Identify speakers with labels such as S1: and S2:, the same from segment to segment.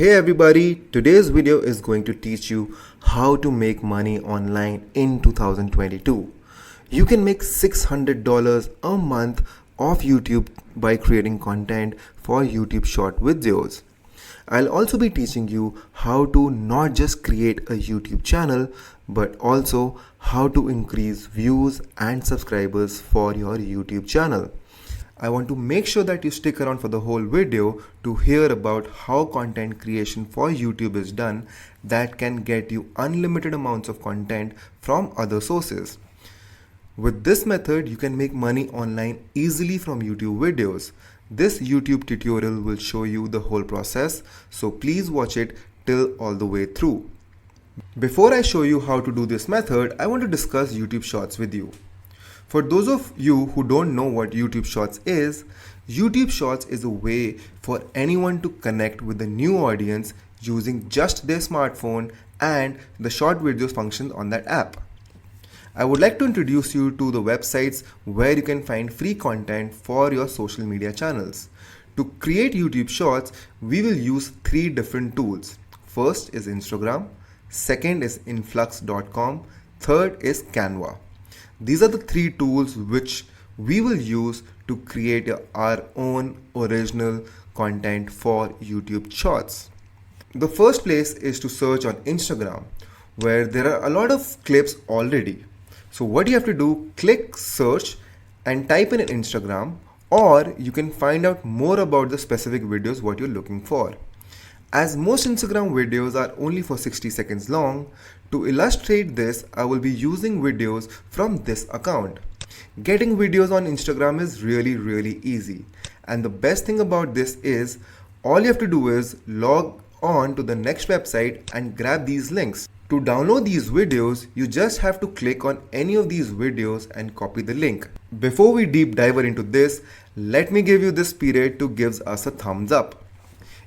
S1: Hey everybody, today's video is going to teach you how to make money online in 2022. You can make $600 a month off YouTube by creating content for YouTube short videos. I'll also be teaching you how to not just create a YouTube channel, but also how to increase views and subscribers for your YouTube channel. I want to make sure that you stick around for the whole video to hear about how content creation for YouTube is done that can get you unlimited amounts of content from other sources. With this method, you can make money online easily from YouTube videos. This YouTube tutorial will show you the whole process, so please watch it till all the way through. Before I show you how to do this method, I want to discuss YouTube Shorts with you. For those of you who don't know what YouTube Shorts is a way for anyone to connect with a new audience using just their smartphone and the short videos function on that app. I would like to introduce you to the websites where you can find free content for your social media channels. To create YouTube Shorts, we will use 3 different tools. First is Instagram, second is influx.com, third is Canva. These are the 3 tools which we will use to create our own original content for YouTube Shorts. The first place is to search on Instagram, where there are a lot of clips already. So what you have to do, click search and type in Instagram, or you can find out more about the specific videos what you're looking for. As most Instagram videos are only for 60 seconds long, to illustrate this, I will be using videos from this account. Getting videos on Instagram is really easy. And the best thing about this is, all you have to do is log on to the next website and grab these links. To download these videos, you just have to click on any of these videos and copy the link. Before we deep dive into this, let me give you this period to give us a thumbs up.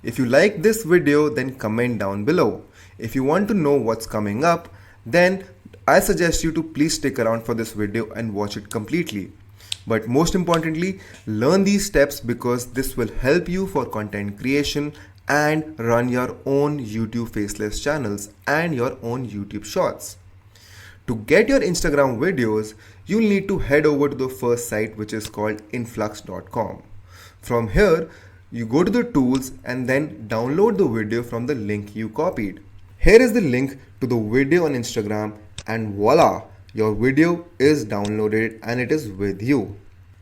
S1: If you like this video, then comment down below. If you want to know what's coming up, then I suggest you to please stick around for this video and watch it completely. But most importantly, learn these steps because this will help you for content creation and run your own YouTube faceless channels and your own YouTube Shorts. To get your Instagram videos, you'll need to head over to the first site, which is called influx.com. From here, you go to the tools and then download the video from the link you copied. Here is the link to the video on Instagram, and voila, your video is downloaded and it is with you.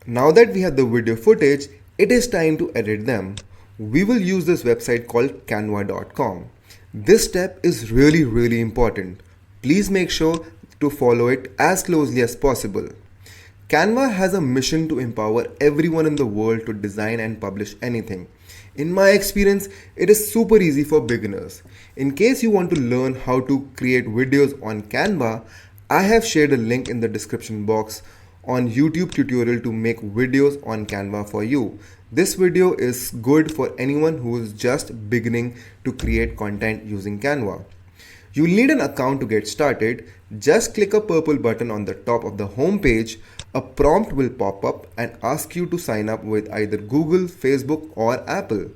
S1: Now that we have the video footage, it is time to edit them. We will use this website called canva.com. This step is really important. Please make sure to follow it as closely as possible. Canva has a mission to empower everyone in the world to design and publish anything. In my experience, it is super easy for beginners. In case you want to learn how to create videos on Canva, I have shared a link in the description box on YouTube tutorial to make videos on Canva for you. This video is good for anyone who is just beginning to create content using Canva. You'll need an account to get started. Just click a purple button on the top of the home page. A prompt will pop up and ask you to sign up with either Google, Facebook, or Apple.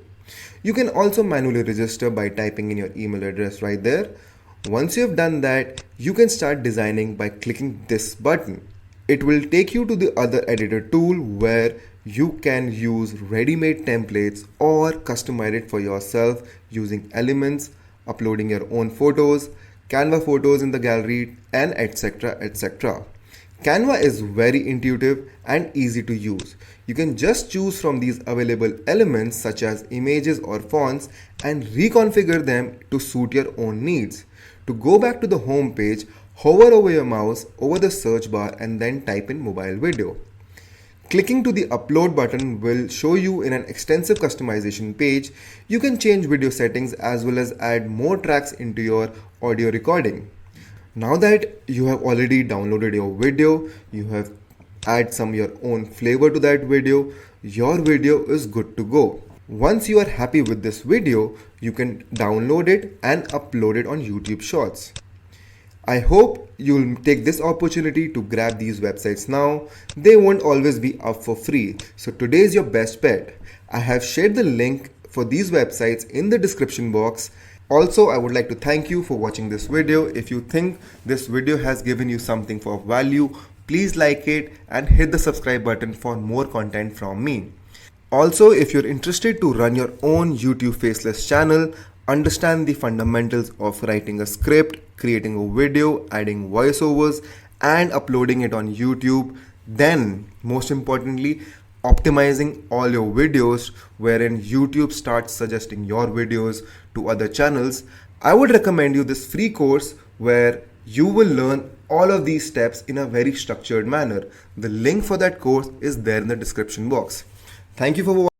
S1: You can also manually register by typing in your email address right there. Once you have done that, you can start designing by clicking this button. It will take you to the other editor tool where you can use ready-made templates or customize it for yourself using elements, uploading your own photos, Canva photos in the gallery, and etc. Canva is very intuitive and easy to use. You can just choose from these available elements such as images or fonts and reconfigure them to suit your own needs. To go back to the home page, hover over your mouse over the search bar and then type in mobile video. Clicking to the upload button will show you in an extensive customization page. You can change video settings as well as add more tracks into your audio recording. Now that you have already downloaded your video, you have add some your own flavor to that video, your video is good to go. Once you are happy with this video, you can download it and upload it on YouTube Shorts. I hope you'll take this opportunity to grab these websites now. They won't always be up for free, so today is your best bet. I have shared the link for these websites in the description box. Also, I would like to thank you for watching this video. If you think this video has given you something for value, please like it and hit the subscribe button for more content from me. Also, if you're interested to run your own YouTube faceless channel, understand the fundamentals of writing a script, creating a video, adding voiceovers, and uploading it on YouTube, then most importantly, optimizing all your videos wherein YouTube starts suggesting your videos to other channels, I would recommend you this free course where you will learn all of these steps in a very structured manner. The link for that course is there in the description box. Thank you for watching.